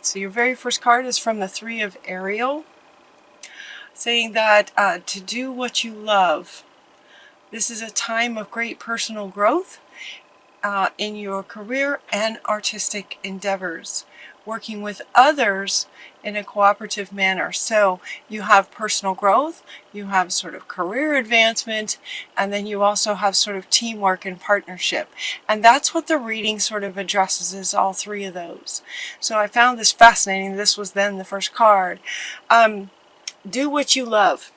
So your very first card is from the Three of Ariel, saying that to do what you love. This is a time of great personal growth in your career and artistic endeavors, working with others in a cooperative manner. So you have personal growth, you have sort of career advancement, and then you also have sort of teamwork and partnership. And that's what the reading sort of addresses, is all three of those. So I found this fascinating. This was then the first card. Do what you love.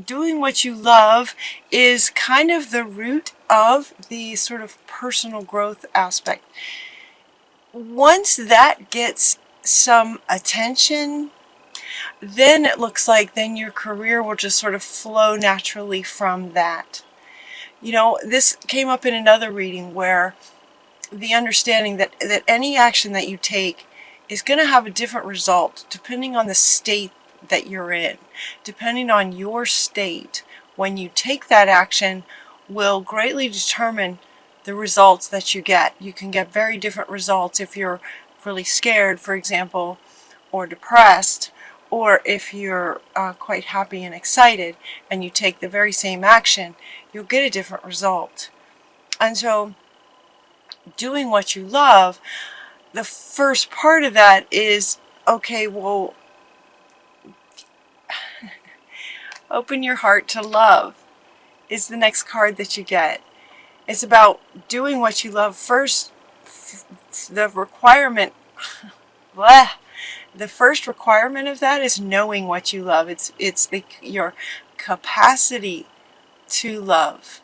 Doing what you love is kind of the root of the sort of personal growth aspect. Once that gets some attention, then it looks like then your career will just sort of flow naturally from that. You know, this came up in another reading where the understanding that any action that you take is going to have a different result depending on the state that you're in. Depending on your state, when you take that action, will greatly determine the results that you get. You can get very different results if you're really scared, for example, or depressed, or if you're quite happy and excited and you take the very same action, you'll get a different result. And so doing what you love, the first part of that is, okay, well, open your heart to love is the next card that you get. It's about doing what you love first. The requirement, the first requirement of that is knowing what you love. It's your capacity to love.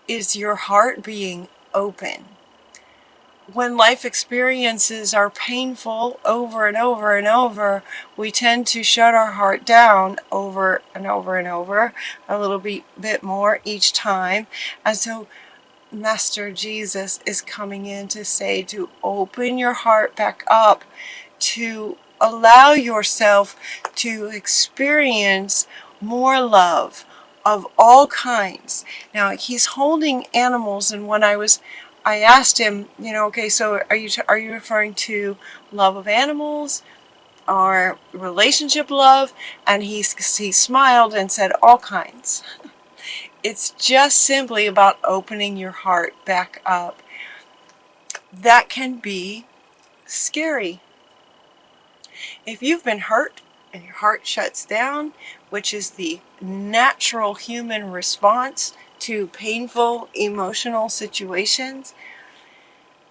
Is your heart being open. When life experiences are painful over and over and over, we tend to shut our heart down over and over and over, a little bit more each time. And so Master Jesus is coming in to say to open your heart back up, to allow yourself to experience more love of all kinds. Now, he's holding animals, and when I asked him, you know, okay, so are you referring to love of animals or relationship love? And he smiled and said all kinds. It's just simply about opening your heart back up. That can be scary. If you've been hurt and your heart shuts down, which is the natural human response to painful emotional situations,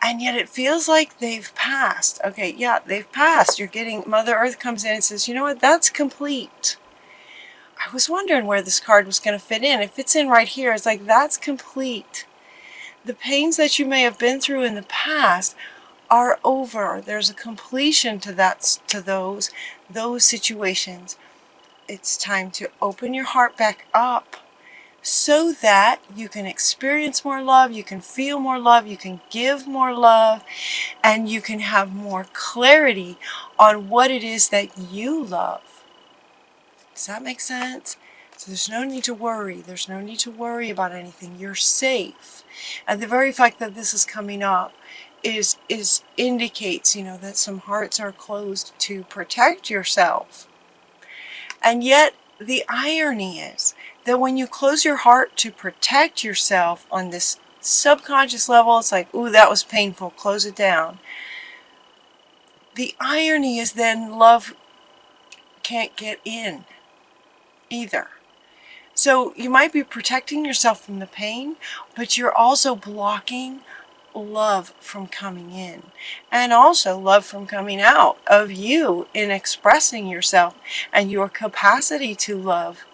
and yet it feels like they've passed. Okay, yeah, they've passed. Mother Earth comes in and says, you know what, that's complete. I was wondering where this card was going to fit in. It fits in right here. It's like, that's complete. The pains that you may have been through in the past are over. There's a completion to those situations. It's time to open your heart back up so that you can experience more love, you can feel more love, you can give more love, and you can have more clarity on what it is that you love. Does that make sense? So there's no need to worry. There's no need to worry about anything. You're safe. And the very fact that this is coming up indicates, you know, that some hearts are closed to protect yourself. And yet the irony is that when you close your heart to protect yourself on this subconscious level, it's like, ooh, that was painful, close it down. The irony is then love can't get in either. So you might be protecting yourself from the pain, but you're also blocking love from coming in, and also love from coming out of you in expressing yourself and your capacity to love.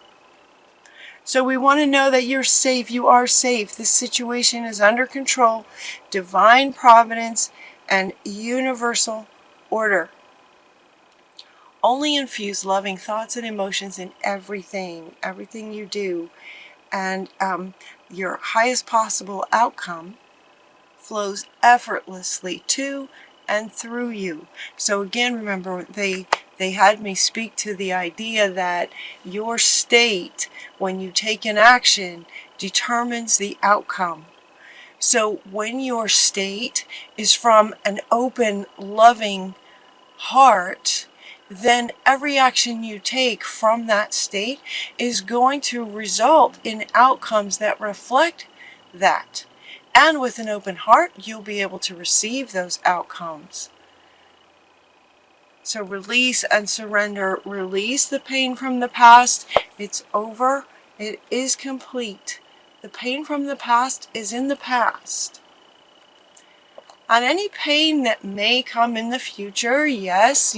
So we want to know that you're safe. You are safe. This situation is under control, divine providence, and universal order. Only infuse loving thoughts and emotions in everything you do, and your highest possible outcome flows effortlessly to and through you. So again, remember, they had me speak to the idea that your state, when you take an action, determines the outcome. So when your state is from an open, loving heart, then every action you take from that state is going to result in outcomes that reflect that. And with an open heart, you'll be able to receive those outcomes. So release and surrender. Release the pain from the past. It's over. It is complete. The pain from the past is in the past. And any pain that may come in the future, yes,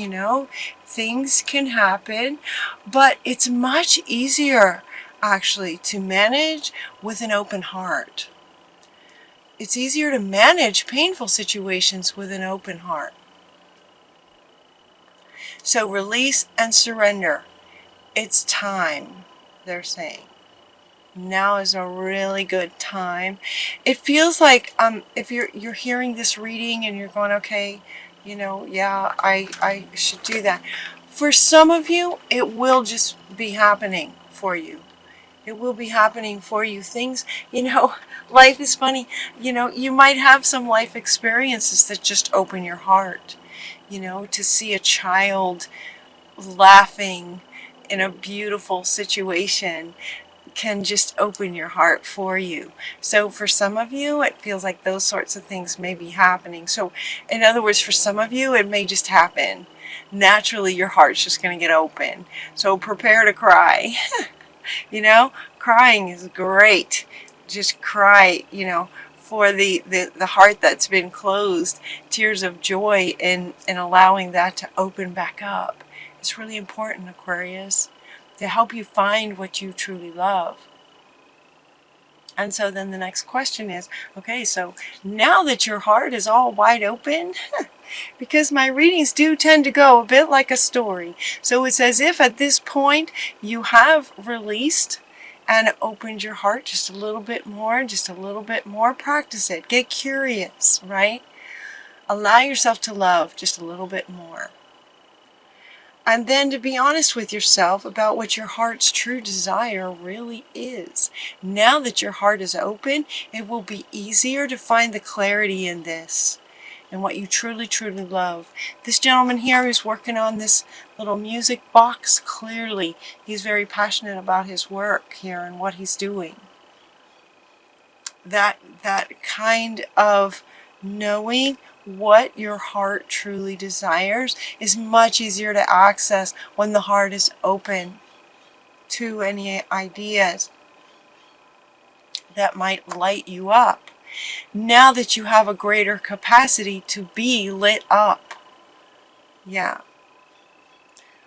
things can happen, but it's much easier actually to manage with an open heart. It's easier to manage painful situations with an open heart. So release and surrender. It's time, they're saying. Now is a really good time. It feels like if you're hearing this reading and you're going, okay, yeah, I should do that. For some of you, it will just be happening for you. It will be happening for you. Things, life is funny. You might have some life experiences that just open your heart. To see a child laughing in a beautiful situation can just open your heart for you. So for some of you, it feels like those sorts of things may be happening. So in other words, for some of you, it may just happen. Naturally, your heart's just going to get open. So prepare to cry. Crying is great. Just cry, for the heart that's been closed. Tears of joy and allowing that to open back up. It's really important, Aquarius, to help you find what you truly love. And so then the next question is, okay, so now that your heart is all wide open, because my readings do tend to go a bit like a story. So it's as if at this point you have released and opened your heart just a little bit more, practice it. Get curious, right? Allow yourself to love just a little bit more. And then to be honest with yourself about what your heart's true desire really is. Now that your heart is open, it will be easier to find the clarity in this and what you truly, truly love. This gentleman here who's working on this little music box, clearly he's very passionate about his work here and what he's doing. That kind of knowing what your heart truly desires is much easier to access when the heart is open to any ideas that might light you up. Now that you have a greater capacity to be lit up. Yeah.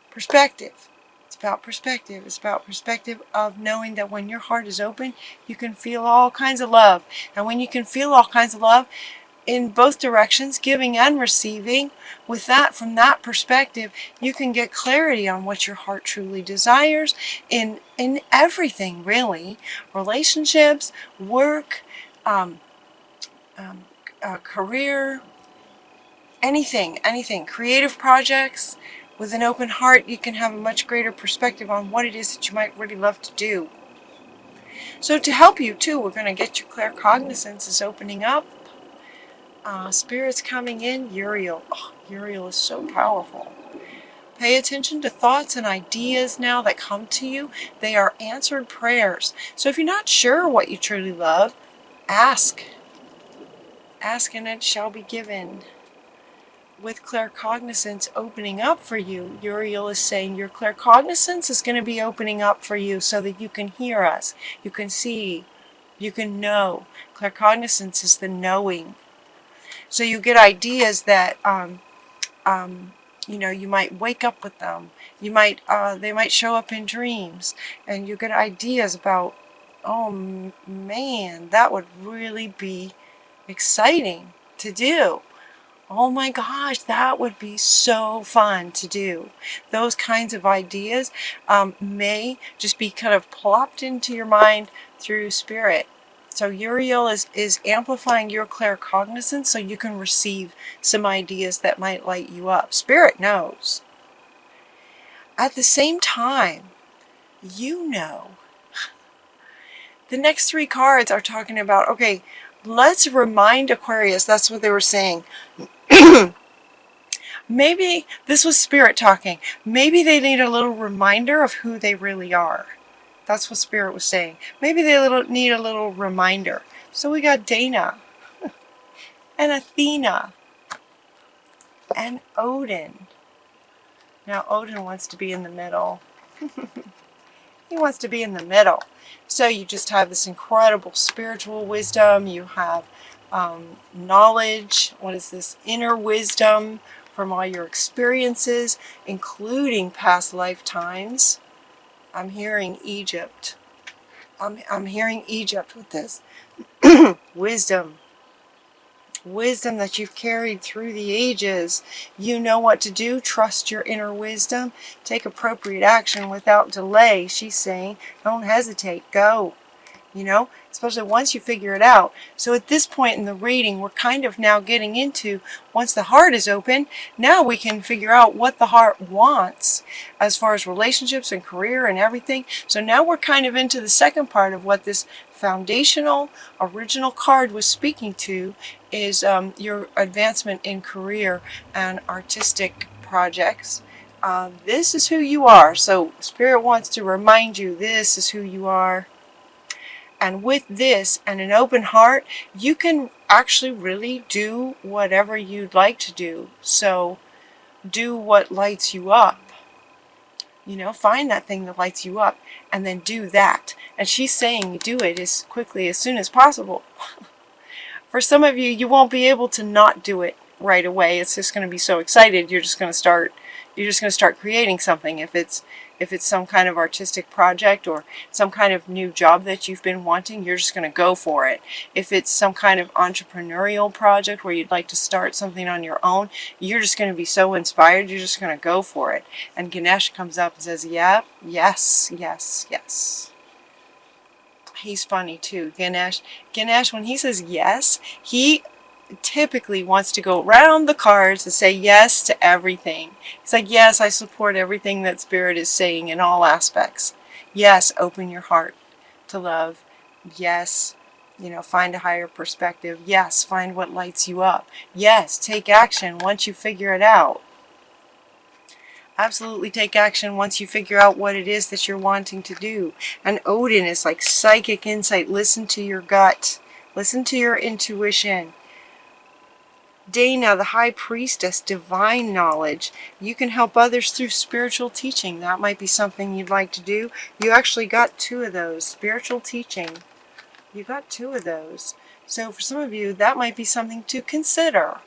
Perspective. It's about perspective. It's about perspective of knowing that when your heart is open, you can feel all kinds of love. And when you can feel all kinds of love, in both directions, giving and receiving, from that perspective, you can get clarity on what your heart truly desires in everything, really. Relationships, work, career, anything, creative projects. With an open heart, you can have a much greater perspective on what it is that you might really love to do. So to help you too, we're going to get your claircognizance is opening up. Spirits coming in. Uriel. Oh, Uriel is so powerful. Pay attention to thoughts and ideas now that come to you. They are answered prayers. So if you're not sure what you truly love, ask. Ask and it shall be given. With claircognizance opening up for you, Uriel is saying your claircognizance is going to be opening up for you so that you can hear us, you can see, you can know. Claircognizance is the knowing. So you get ideas that, you might wake up with them. They might show up in dreams, and you get ideas about, oh man, that would really be exciting to do. Oh my gosh, that would be so fun to do. Those kinds of ideas may just be kind of plopped into your mind through spirit. So Uriel is amplifying your claircognizance so you can receive some ideas that might light you up. Spirit knows. At the same time, the next three cards are talking about, okay, let's remind Aquarius, that's what they were saying. Maybe this was Spirit talking. Maybe they need a little reminder of who they really are. That's what Spirit was saying. Maybe they need a little reminder. So we got Dana and Athena and Odin. Now Odin wants to be in the middle. He wants to be in the middle. So you just have this incredible spiritual wisdom. You have knowledge. What is this? Inner wisdom from all your experiences, including past lifetimes. I'm hearing Egypt. I'm hearing Egypt with this. Wisdom. Wisdom that you've carried through the ages. You know what to do. Trust your inner wisdom. Take appropriate action without delay. She's saying, don't hesitate. Go. You know, especially once you figure it out. So at this point in the reading, we're kind of now getting into, once the heart is open, now we can figure out what the heart wants as far as relationships and career and everything. So now we're kind of into the second part of what this foundational original card was speaking to, is your advancement in career and artistic projects. This is who you are. So Spirit wants to remind you, this is who you are. And with this and an open heart, you can actually really do whatever you'd like to do. So do what lights you up. You know, find that thing that lights you up and then do that. And she's saying do it as quickly, as soon as possible. For some of you, you won't be able to not do it right away. It's just going to be so excited. You're just going to start creating something. If it's some kind of artistic project or some kind of new job that you've been wanting, you're just going to go for it. If it's some kind of entrepreneurial project where you'd like to start something on your own, you're just going to be so inspired, you're just going to go for it. And Ganesh comes up and says, yeah, yes, yes, yes. He's funny too, Ganesh. Ganesh, when he says yes, he typically wants to go around the cards and say yes to everything. He's like, yes, I support everything that Spirit is saying in all aspects. Yes, open your heart to love. Yes, you know, find a higher perspective. Yes, find what lights you up. Yes, take action once you figure it out. Absolutely take action once you figure out what it is that you're wanting to do. And Odin is like psychic insight. Listen to your gut. Listen to your intuition. Dana, the High Priestess, divine knowledge. You can help others through spiritual teaching. That might be something you'd like to do. You actually got 2 of those. Spiritual teaching. You got 2 of those. So for some of you, that might be something to consider.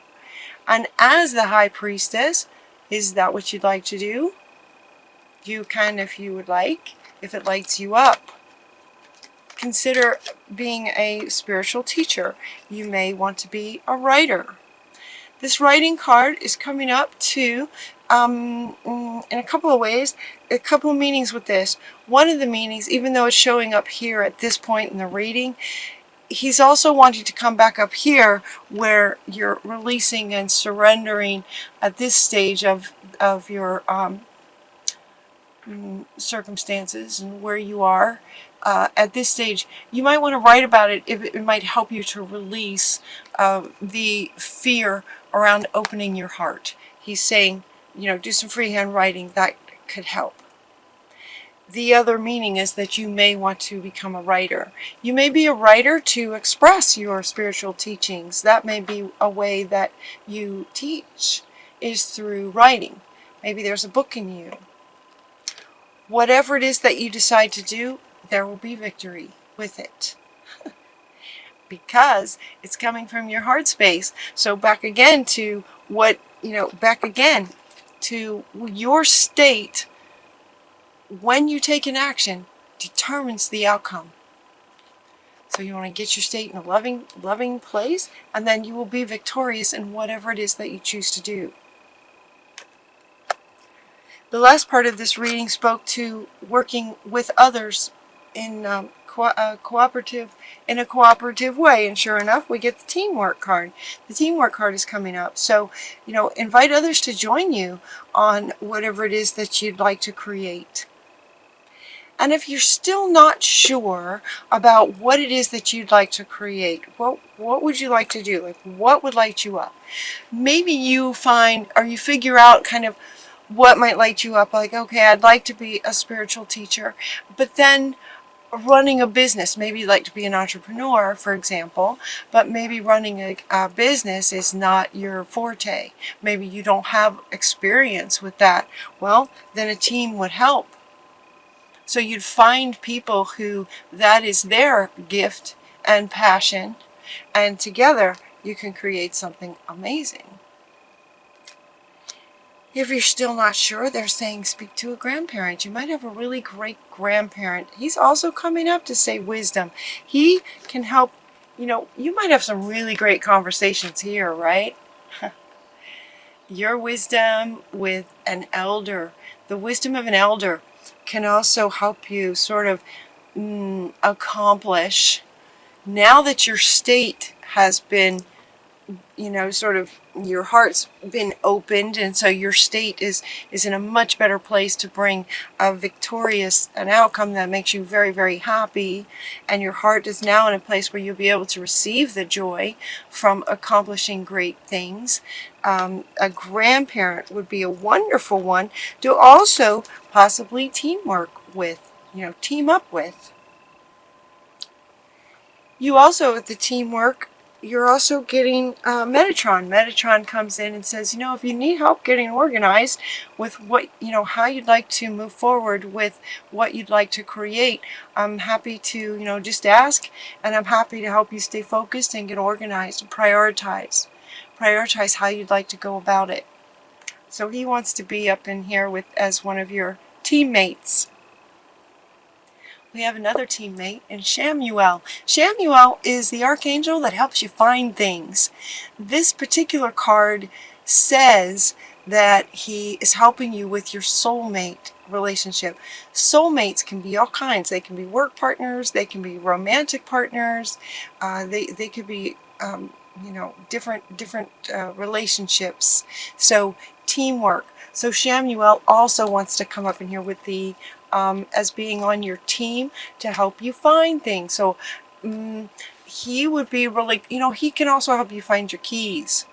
And as the High Priestess, is that what you'd like to do? You can if you would like, if it lights you up. Consider being a spiritual teacher. You may want to be a writer. This writing card is coming up to, in a couple of ways, a couple of meanings with this. One of the meanings, even though it's showing up here at this point in the reading, he's also wanting to come back up here where you're releasing and surrendering at this stage of your circumstances and where you are. At this stage, you might want to write about it if it might help you to release the fear around opening your heart. He's saying, you know, do some freehand writing. That could help. The other meaning is that you may want to become a writer. You may be a writer to express your spiritual teachings. That may be a way that you teach, is through writing. Maybe there's a book in you. Whatever it is that you decide to do, there will be victory with it. Because it's coming from your heart space. So back again to what, you know, back again to your state when you take an action determines the outcome. So you want to get your state in a loving place, and then you will be victorious in whatever it is that you choose to do. The last part of this reading spoke to working with others in a cooperative way, and sure enough, we get the teamwork card. The teamwork card is coming up. So, you know, invite others to join you on whatever it is that you'd like to create. And if you're still not sure about what it is that you'd like to create, what would you like to do? Like, what would light you up? Maybe you find, or you figure out kind of what might light you up. Like, okay, I'd like to be a spiritual teacher, but then running a business, maybe you'd like to be an entrepreneur, for example, but maybe running a business is not your forte. Maybe you don't have experience with that. Well, then a team would help. So you'd find people who that is their gift and passion, and together you can create something amazing. If you're still not sure, they're saying speak to a grandparent. You might have a really great grandparent. He's also coming up to say wisdom. He can help, you might have some really great conversations here, right? Your wisdom with an elder, the wisdom of an elder can also help you sort of accomplish, now that your state has been, sort of your heart's been opened, and so your state is in a much better place to bring an outcome that makes you very, very happy, and your heart is now in a place where you'll be able to receive the joy from accomplishing great things. A grandparent would be a wonderful one to also possibly team up with. You also, with the teamwork, you're also getting Metatron. Metatron comes in and says, if you need help getting organized with what, how you'd like to move forward with what you'd like to create, I'm happy to, just ask, and I'm happy to help you stay focused and get organized and prioritize. Prioritize how you'd like to go about it. So he wants to be up in here as one of your teammates. We have another teammate in Shamuel. Shamuel is the archangel that helps you find things. This particular card says that he is helping you with your soulmate relationship. Soulmates can be all kinds. They can be work partners, they can be romantic partners, they could be different relationships. So teamwork. So Shamuel also wants to come up in here with the as being on your team to help you find things. So he would be really, he can also help you find your keys,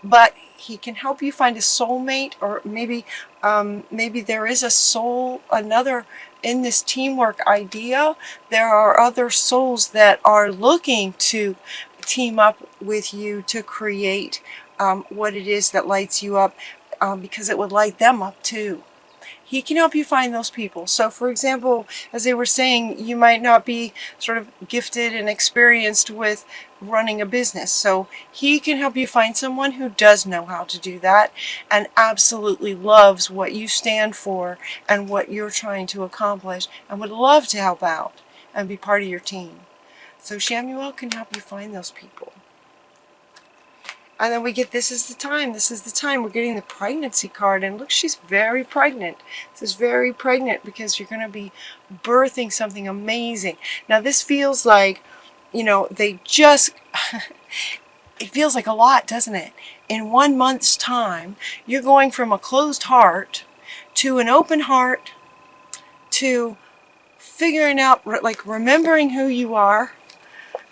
but he can help you find a soulmate, or maybe there is another in this teamwork idea. There are other souls that are looking to team up with you to create what it is that lights you up, because it would light them up too. He can help you find those people. So for example, as they were saying, you might not be sort of gifted and experienced with running a business. So he can help you find someone who does know how to do that and absolutely loves what you stand for and what you're trying to accomplish and would love to help out and be part of your team. So Shamuel can help you find those people. And then we get, this is the time. We're getting the pregnancy card, and look, she's very pregnant. This is very pregnant because you're going to be birthing something amazing. Now this feels like, they just, it feels like a lot, doesn't it? In 1 month's time, you're going from a closed heart to an open heart to figuring out, like remembering who you are,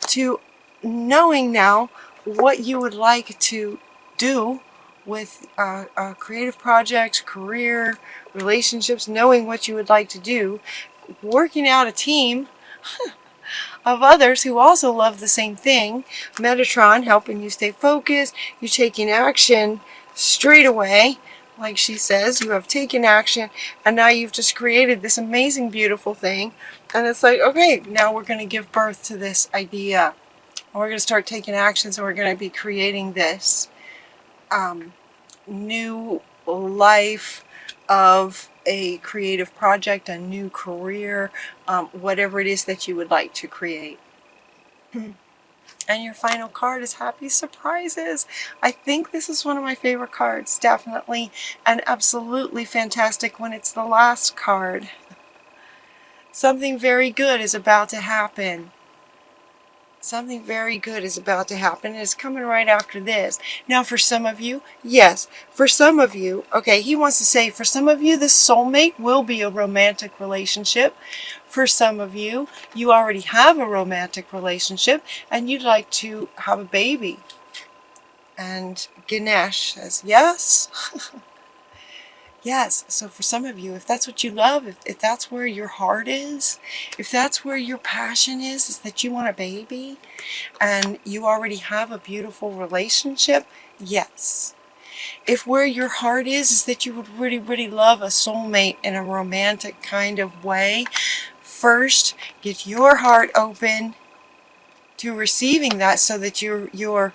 to knowing now what you would like to do with creative projects, career, relationships, knowing what you would like to do, working out a team of others who also love the same thing. Metatron helping you stay focused. You're taking action straight away. Like she says, you have taken action, and now you've just created this amazing, beautiful thing. And it's like, okay, now we're going to give birth to this idea. We're going to start taking actions, and we're going to be creating this new life of a creative project, a new career, whatever it is that you would like to create. And your final card is Happy Surprises. I think this is one of my favorite cards, definitely, and absolutely fantastic when it's the last card. Something very good is about to happen. Something very good is about to happen, and it's coming right after this. Now for some of you, yes, for some of you, okay, he wants to say for some of you this soulmate will be a romantic relationship. For some of you, you already have a romantic relationship and you'd like to have a baby. And Ganesh says, yes. Yes. So for some of you, if that's what you love, if that's where your heart is, if that's where your passion is that you want a baby and you already have a beautiful relationship, yes. If where your heart is that you would really, really love a soulmate in a romantic kind of way, first get your heart open to receiving that so that your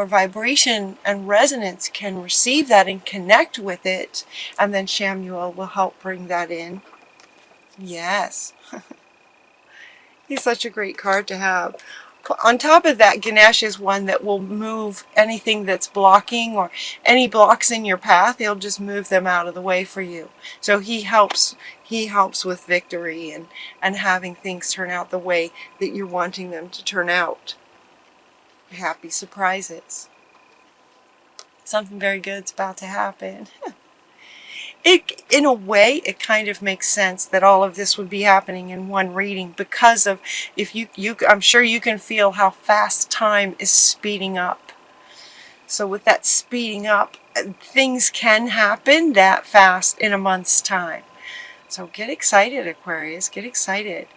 vibration and resonance can receive that and connect with it, and then Shamuel will help bring that in. Yes. He's such a great card to have. On top of that, Ganesh is one that will move anything that's blocking or any blocks in your path. He'll just move them out of the way for you. So he helps with victory and having things turn out the way that you're wanting them to turn out. Happy surprises. Something very good's about to happen. In a way, it kind of makes sense that all of this would be happening in one reading because of, if I'm sure you can feel how fast time is speeding up. So with that speeding up, things can happen that fast in a month's time. So get excited, Aquarius, get excited.